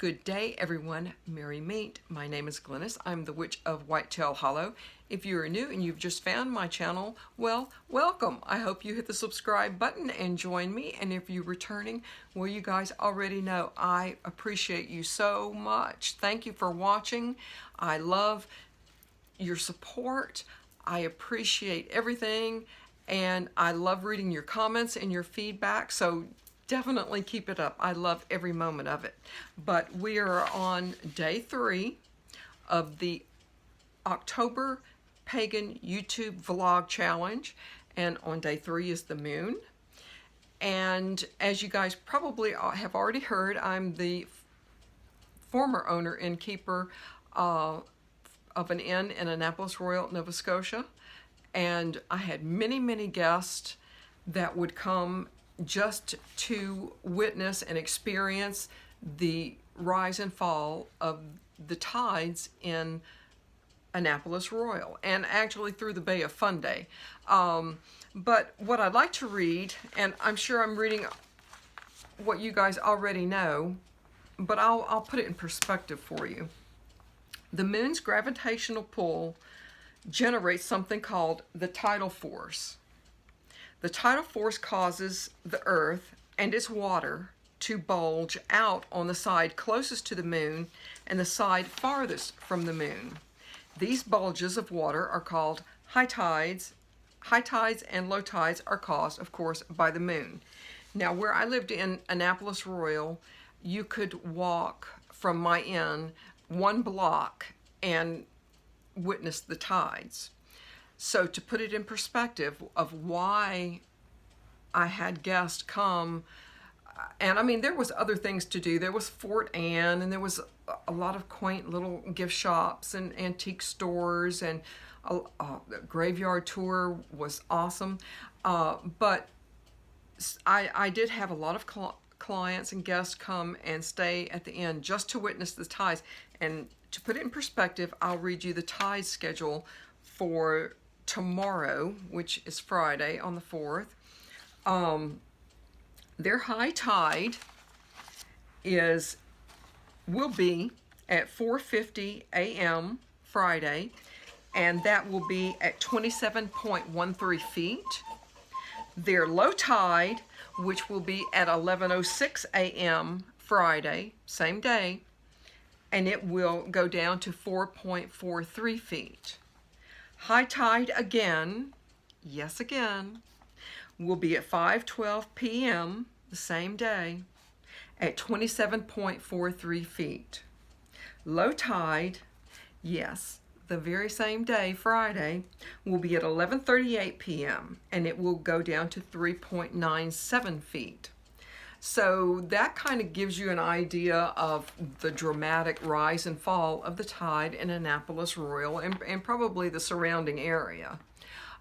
Good day, everyone. Merry meet. My name is Glennis. I'm the Witch of Whitetail Hollow. If you are new and you've just found my channel, well, welcome. I hope you hit the subscribe button and join me. And if you're returning, well, you guys already know I appreciate you so much. Thank you for watching. I love your support. I appreciate everything. And I love reading your comments and your feedback. So definitely keep it up. I love every moment of it. But we are on day 3 of the October Pagan YouTube Vlog Challenge. And on day 3 is the moon. And as you guys probably have already heard, I'm the former owner and keeper of an inn in Annapolis Royal, Nova Scotia. And I had many guests that would come just to witness and experience the rise and fall of the tides in Annapolis Royal, and actually through the Bay of Fundy. But what I'd like to read, and I'm sure I'm reading what you guys already know, but I'll put it in perspective for you. The moon's gravitational pull generates something called the tidal force. The tidal force causes the earth and its water to bulge out on the side closest to the moon and the side farthest from the moon. These bulges of water are called high tides. High tides and low tides are caused, of course, by the moon. Now, where I lived in Annapolis Royal, you could walk from my inn 1 block and witness the tides. So to put it in perspective of why I had guests come, and I mean, there was other things to do. There was Fort Anne, and there was a lot of quaint little gift shops and antique stores, and the graveyard tour was awesome. But I did have a lot of clients and guests come and stay at the inn just to witness the tides. And to put it in perspective, I'll read you the tide schedule for tomorrow, which is Friday on the 4th. Their high tide will be at 4:50 a.m. Friday, and that will be at 27.13 feet. Their low tide, which will be at 11:06 a.m. Friday, same day, and it will go down to 4.43 feet. High tide again, yes again, will be at 5:12 p.m. the same day at 27.43 feet. Low tide, yes, the very same day, Friday, will be at 11:38 p.m. and it will go down to 3.97 feet. So that kind of gives you an idea of the dramatic rise and fall of the tide in Annapolis Royal and probably the surrounding area.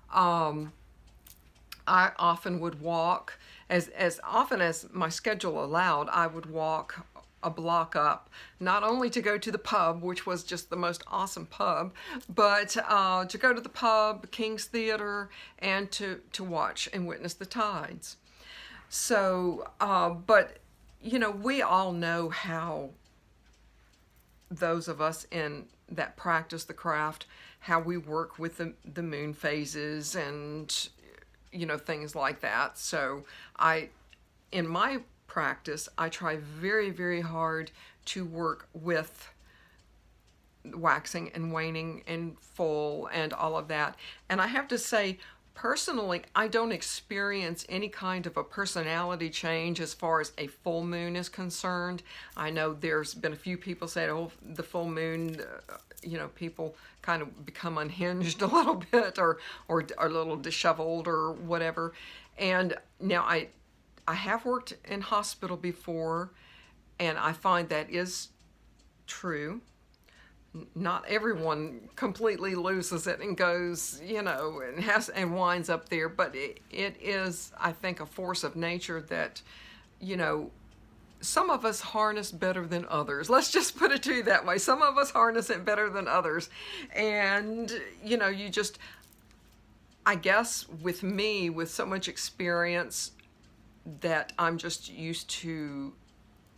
I often would walk, as often as my schedule allowed, I would walk a block up, not only to go to the pub, which was just the most awesome pub, but to go to the pub, King's Theater, and to watch and witness the tides. So, but, you know, we all know how those of us that practice the craft, how we work with the moon phases and, you know, things like that. So in my practice, I try very hard to work with waxing and waning and full and all of that. And I have to say, personally, I don't experience any kind of a personality change as far as a full moon is concerned. I know there's been a few people say, oh, the full moon, you know, people kind of become unhinged a little bit or a little disheveled or whatever. And now I have worked in hospital before, and I find that is true. Not everyone completely loses it and goes, you know, and winds up there, but it is, I think, a force of nature that, you know, some of us harness better than others. Let's just put it to you that way. Some of us harness it better than others. And, you know, you just, I guess with me, with so much experience, that I'm just used to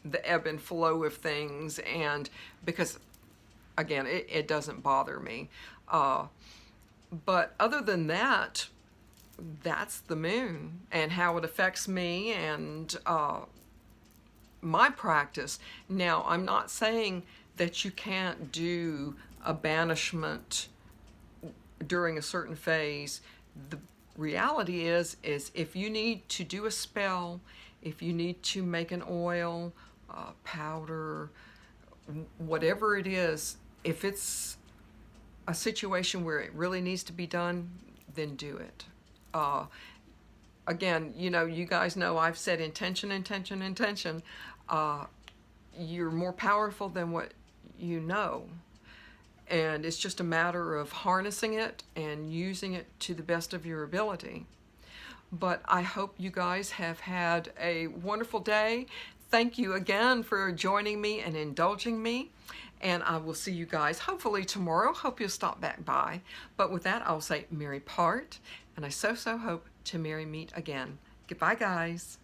the ebb and flow of things, and because again, it doesn't bother me. But other than that, that's the moon and how it affects me and my practice. Now, I'm not saying that you can't do a banishment during a certain phase. The reality is if you need to do a spell, if you need to make an oil, powder, whatever it is, if it's a situation where it really needs to be done, then do it. Again, you know, you guys know I've said intention, intention, intention. You're more powerful than what you know. And it's just a matter of harnessing it and using it to the best of your ability. But I hope you guys have had a wonderful day. Thank you again for joining me and indulging me. And I will see you guys hopefully tomorrow. Hope you'll stop back by. But with that, I'll say merry part. And I so hope to merry meet again. Goodbye, guys.